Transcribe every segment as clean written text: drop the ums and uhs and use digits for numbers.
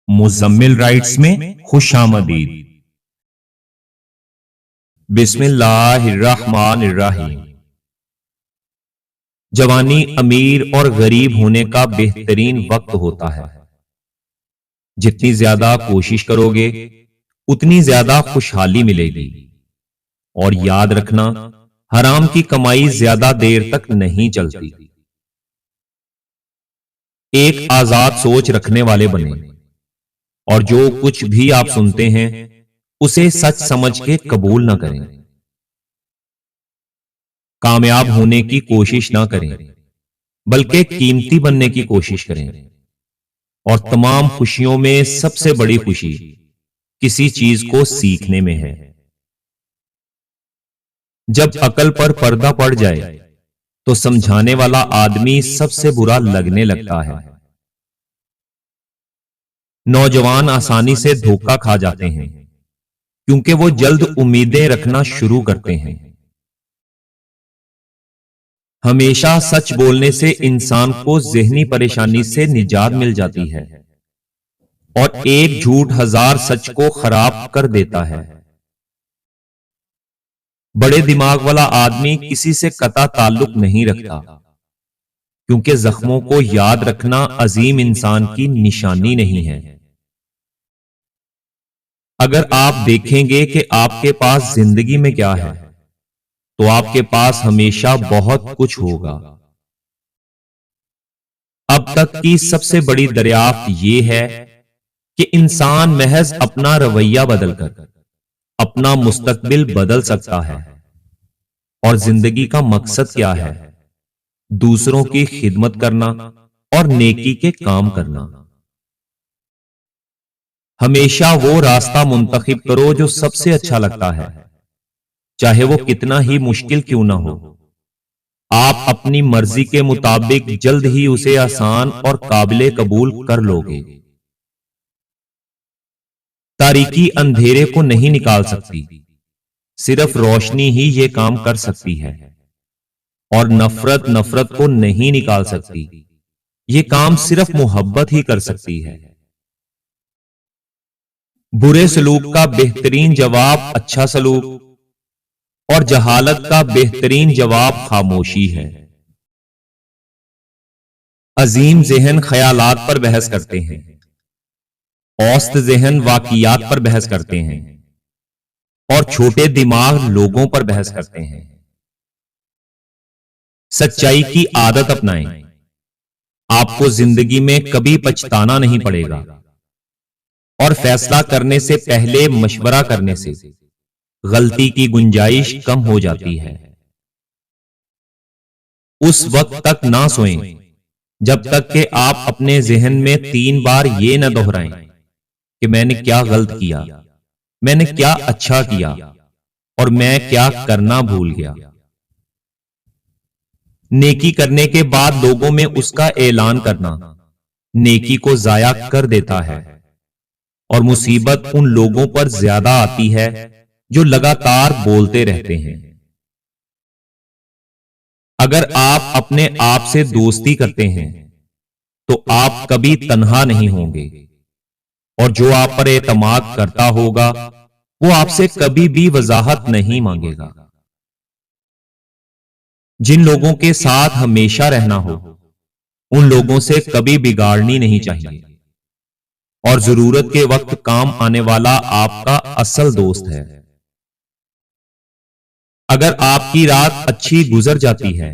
Muzammil rights میں خوش آمدید۔ بسم اللہ الرحمن الرحیم۔ جوانی امیر اور غریب ہونے کا بہترین وقت ہوتا ہے۔ جتنی زیادہ کوشش کرو گے اتنی زیادہ خوشحالی ملے گی، اور یاد رکھنا حرام کی کمائی زیادہ دیر تک نہیں چلتی۔ ایک آزاد سوچ رکھنے والے بنیں، اور جو کچھ بھی آپ سنتے ہیں اسے سچ سمجھ کے قبول نہ کریں۔ کامیاب ہونے کی کوشش نہ کریں بلکہ قیمتی بننے کی کوشش کریں۔ اور تمام خوشیوں میں سب سے بڑی خوشی کسی چیز کو سیکھنے میں ہے۔ جب عقل پر پردہ پڑ جائے تو سمجھانے والا آدمی سب سے برا لگنے لگتا ہے۔ نوجوان آسانی سے دھوکا کھا جاتے ہیں کیونکہ وہ جلد امیدیں رکھنا شروع کرتے ہیں۔ ہمیشہ سچ بولنے سے انسان کو ذہنی پریشانی سے نجات مل جاتی ہے، اور ایک جھوٹ ہزار سچ کو خراب کر دیتا ہے۔ بڑے دماغ والا آدمی کسی سے قطع تعلق نہیں رکھتا، کیونکہ زخموں کو یاد رکھنا عظیم انسان کی نشانی نہیں ہے۔ اگر آپ دیکھیں گے کہ آپ کے پاس زندگی میں کیا ہے تو آپ کے پاس ہمیشہ بہت کچھ ہوگا۔ اب تک کی سب سے بڑی دریافت یہ ہے کہ انسان محض اپنا رویہ بدل کر اپنا مستقبل بدل سکتا ہے۔ اور زندگی کا مقصد کیا ہے؟ دوسروں کی خدمت کرنا اور نیکی کے کام کرنا۔ ہمیشہ وہ راستہ منتخب کرو جو سب سے اچھا لگتا ہے، چاہے وہ کتنا ہی مشکل کیوں نہ ہو۔ آپ اپنی مرضی کے مطابق جلد ہی اسے آسان اور قابل قبول کر لو گے۔ تاریکی اندھیرے کو نہیں نکال سکتی، صرف روشنی ہی یہ کام کر سکتی ہے۔ اور نفرت نفرت کو نہیں نکال سکتی، یہ کام صرف محبت ہی کر سکتی ہے۔ برے سلوک کا بہترین جواب اچھا سلوک، اور جہالت کا بہترین جواب خاموشی ہے۔ عظیم ذہن خیالات پر بحث کرتے ہیں، اوسط ذہن واقعات پر بحث کرتے ہیں، اور چھوٹے دماغ لوگوں پر بحث کرتے ہیں۔ سچائی کی عادت اپنائیں، آپ کو زندگی میں کبھی پچھتانا نہیں پڑے گا۔ اور فیصلہ کرنے سے پہلے مشورہ کرنے سے غلطی کی گنجائش کم ہو جاتی ہے۔ اس وقت تک نہ سوئیں جب تک کہ آپ اپنے ذہن میں 3 بار یہ نہ دہرائیں کہ میں نے کیا غلط کیا، میں نے کیا اچھا کیا، اور میں کیا کرنا بھول گیا۔ نیکی کرنے کے بعد لوگوں میں اس کا اعلان کرنا نیکی کو ضائع کر دیتا ہے، اور مصیبت ان لوگوں پر زیادہ آتی ہے جو لگاتار بولتے رہتے ہیں۔ اگر آپ اپنے آپ سے دوستی کرتے ہیں تو آپ کبھی تنہا نہیں ہوں گے، اور جو آپ پر اعتماد کرتا ہوگا وہ آپ سے کبھی بھی وضاحت نہیں مانگے گا۔ جن لوگوں کے ساتھ ہمیشہ رہنا ہو ان لوگوں سے کبھی بگاڑنی نہیں چاہیے، اور ضرورت کے وقت کام آنے والا آپ کا اصل دوست ہے۔ اگر آپ کی رات اچھی گزر جاتی ہے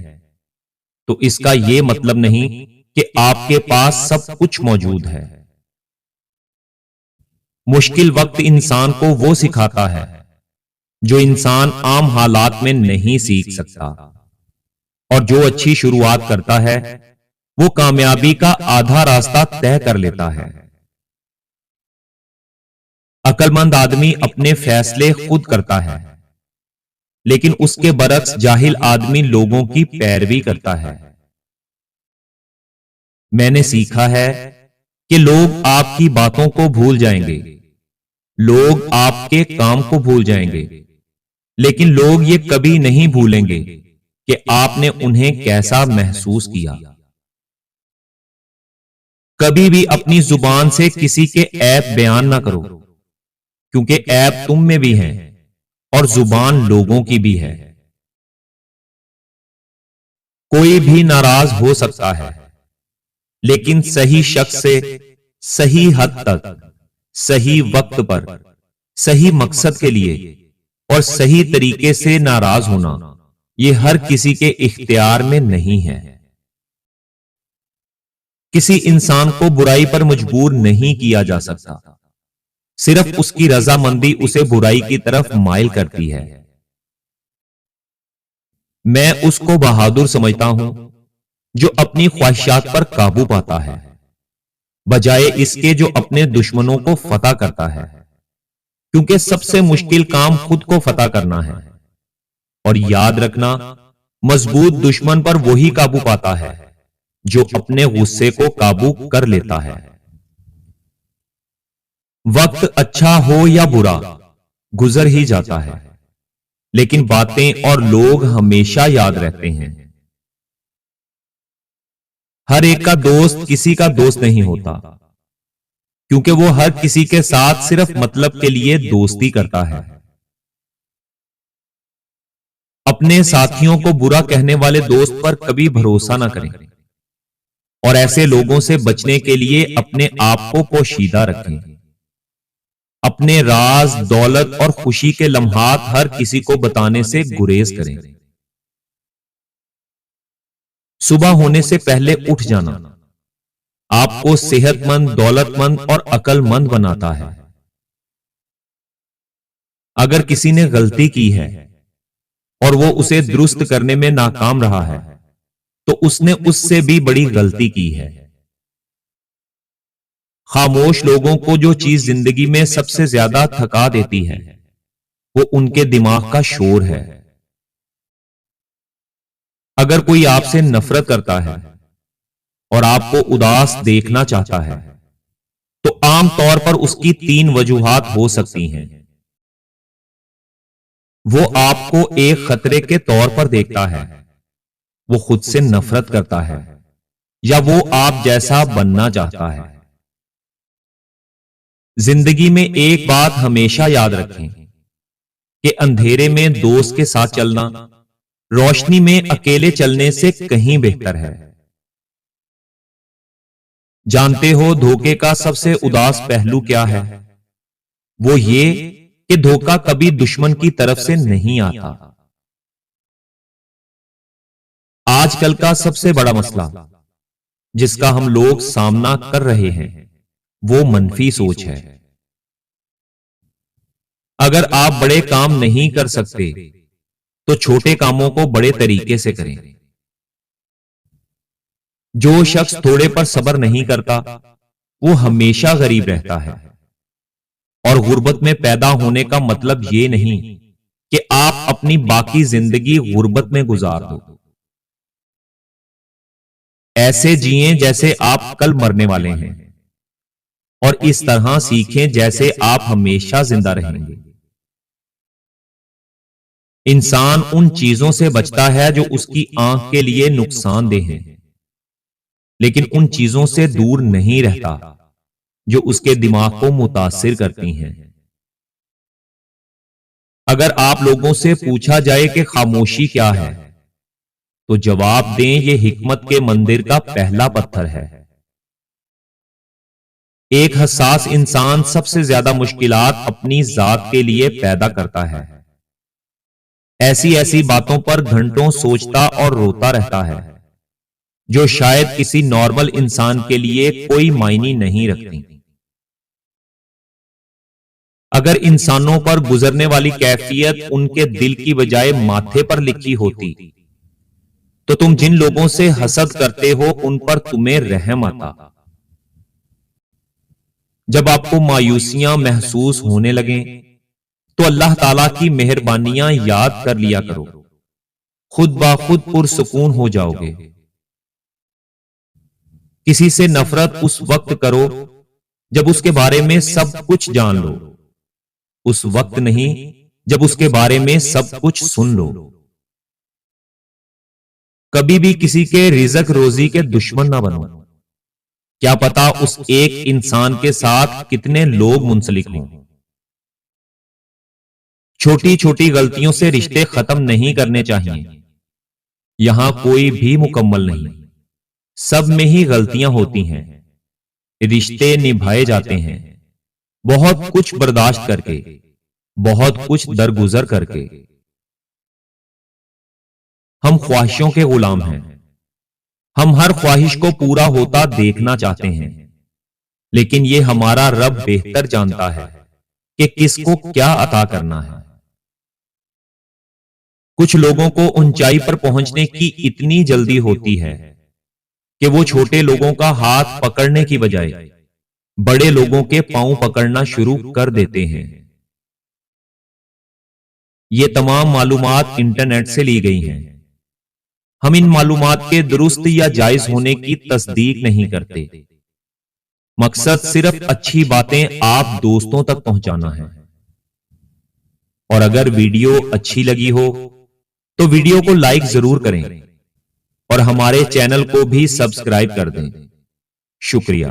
تو اس کا یہ مطلب نہیں کہ آپ کے پاس سب کچھ موجود ہے۔ مشکل وقت انسان کو وہ سکھاتا ہے جو انسان عام حالات میں نہیں سیکھ سکتا، اور جو اچھی شروعات کرتا ہے وہ کامیابی کا آدھا راستہ طے کر لیتا ہے۔ عقل مند آدمی اپنے فیصلے خود کرتا ہے، لیکن اس کے برعکس جاہل آدمی لوگوں کی پیروی کرتا ہے۔ میں نے سیکھا ہے کہ لوگ آپ کی باتوں کو بھول جائیں گے، لوگ آپ کے کام کو بھول جائیں گے، لیکن لوگ یہ کبھی نہیں بھولیں گے کہ آپ نے انہیں کیسا محسوس کیا۔ کبھی بھی اپنی زبان سے کسی کے عیب بیان نہ کرو، کیونکہ عیب تم میں بھی ہیں اور زبان لوگوں کی بھی ہے۔ کوئی بھی ناراض ہو سکتا ہے، لیکن صحیح شخص سے صحیح حد تک، صحیح وقت پر، صحیح مقصد کے لیے اور صحیح طریقے سے ناراض ہونا، یہ ہر کسی کے اختیار میں نہیں ہے۔ کسی انسان کو برائی پر مجبور نہیں کیا جا سکتا، صرف اس کی رضامندی اسے برائی کی طرف مائل کرتی ہے۔ میں اس کو بہادر سمجھتا ہوں جو اپنی خواہشات پر قابو پاتا ہے، بجائے اس کے جو اپنے دشمنوں کو فتح کرتا ہے، کیونکہ سب سے مشکل کام خود کو فتح کرنا ہے۔ اور یاد رکھنا، مضبوط دشمن پر وہی قابو پاتا ہے جو اپنے غصے کو قابو کر لیتا ہے۔ وقت اچھا ہو یا برا گزر ہی جاتا ہے، لیکن باتیں اور لوگ ہمیشہ یاد رہتے ہیں۔ ہر ایک کا دوست کسی کا دوست نہیں ہوتا، کیونکہ وہ ہر کسی کے ساتھ صرف مطلب کے لیے دوستی کرتا ہے۔ اپنے ساتھیوں کو برا کہنے والے دوست پر کبھی بھروسہ نہ کریں، اور ایسے لوگوں سے بچنے کے لیے اپنے آپ کو پوشیدہ رکھیں۔ اپنے راز، دولت اور خوشی کے لمحات ہر کسی کو بتانے سے گریز کریں۔ صبح ہونے سے پہلے اٹھ جانا آپ کو صحت مند، دولت مند اور عقل مند بناتا ہے۔ اگر کسی نے غلطی کی ہے اور وہ اسے درست کرنے میں ناکام رہا ہے، تو اس نے اس سے بھی بڑی غلطی کی ہے۔ خاموش لوگوں کو جو چیز زندگی میں سب سے زیادہ تھکا دیتی ہے، وہ ان کے دماغ کا شور ہے۔ اگر کوئی آپ سے نفرت کرتا ہے اور آپ کو اداس دیکھنا چاہتا ہے، تو عام طور پر اس کی 3 وجوہات ہو سکتی ہیں۔ وہ آپ کو ایک خطرے کے طور پر دیکھتا ہے، وہ خود سے نفرت کرتا ہے، یا وہ آپ جیسا بننا چاہتا ہے۔ زندگی میں ایک بات ہمیشہ یاد رکھیں کہ اندھیرے میں دوست کے ساتھ چلنا روشنی میں اکیلے چلنے سے کہیں بہتر ہے۔ جانتے ہو دھوکے کا سب سے اداس پہلو کیا ہے؟ وہ یہ کہ دھوکا کبھی دشمن کی طرف سے نہیں آتا۔ آج کل کا سب سے بڑا مسئلہ جس کا ہم لوگ سامنا کر رہے ہیں، وہ منفی سوچ ہے۔ اگر آپ بڑے کام نہیں کر سکتے تو چھوٹے کاموں کو بڑے طریقے سے کریں۔ جو شخص تھوڑے پر صبر نہیں کرتا، وہ ہمیشہ غریب رہتا ہے۔ اور غربت میں پیدا ہونے کا مطلب یہ نہیں کہ آپ اپنی باقی زندگی غربت میں گزار دو۔ ایسے جئیں جیسے آپ کل مرنے والے ہیں، اور اس طرح سیکھیں جیسے آپ ہمیشہ زندہ رہیں گے۔ انسان ان چیزوں سے بچتا ہے جو اس کی آنکھ کے لیے نقصان دہ ہیں، لیکن ان چیزوں سے دور نہیں رہتا جو اس کے دماغ کو متاثر کرتی ہیں۔ اگر آپ لوگوں سے پوچھا جائے کہ خاموشی کیا ہے، تو جواب دیں یہ حکمت کے مندر کا پہلا پتھر ہے۔ ایک حساس انسان سب سے زیادہ مشکلات اپنی ذات کے لیے پیدا کرتا ہے۔ ایسی باتوں پر گھنٹوں سوچتا اور روتا رہتا ہے، جو شاید کسی نارمل انسان کے لیے کوئی معنی نہیں رکھتی۔ اگر انسانوں پر گزرنے والی کیفیت ان کے دل کی بجائے ماتھے پر لکھی ہوتی، تو تم جن لوگوں سے حسد کرتے ہو ان پر تمہیں رحم آتا۔ جب آپ کو مایوسیاں محسوس ہونے لگیں تو اللہ تعالیٰ کی مہربانیاں یاد کر لیا کرو، خود بخود پرسکون ہو جاؤ گے۔ کسی سے نفرت اس وقت کرو جب اس کے بارے میں سب کچھ جان لو، اس وقت نہیں جب اس کے بارے میں سب کچھ سن لو۔ کبھی بھی کسی کے رزق روزی کے دشمن نہ بنو، کیا پتا اس ایک انسان کے ساتھ کتنے لوگ منسلک ہوں۔ چھوٹی چھوٹی غلطیوں سے رشتے ختم نہیں کرنے چاہیے۔ یہاں کوئی بھی مکمل نہیں، سب میں ہی غلطیاں ہوتی ہیں۔ رشتے نبھائے جاتے ہیں بہت کچھ برداشت کر کے، بہت کچھ درگزر کر کے۔ ہم خواہشوں کے غلام ہیں، ہم ہر خواہش کو پورا ہوتا دیکھنا چاہتے ہیں، لیکن یہ ہمارا رب بہتر جانتا ہے کہ کس کو کیا عطا کرنا ہے۔ کچھ لوگوں کو اونچائی پر پہنچنے کی اتنی جلدی ہوتی ہے کہ وہ چھوٹے لوگوں کا ہاتھ پکڑنے کی بجائے بڑے لوگوں کے پاؤں پکڑنا شروع کر دیتے ہیں۔ یہ تمام معلومات انٹرنیٹ سے لی گئی ہیں۔ ہم ان معلومات کے درست یا جائز ہونے کی تصدیق نہیں کرتے۔ مقصد صرف اچھی باتیں آپ دوستوں تک پہنچانا ہے۔ اور اگر ویڈیو اچھی لگی ہو تو ویڈیو کو لائک ضرور کریں اور ہمارے چینل کو بھی سبسکرائب کر دیں۔ شکریہ۔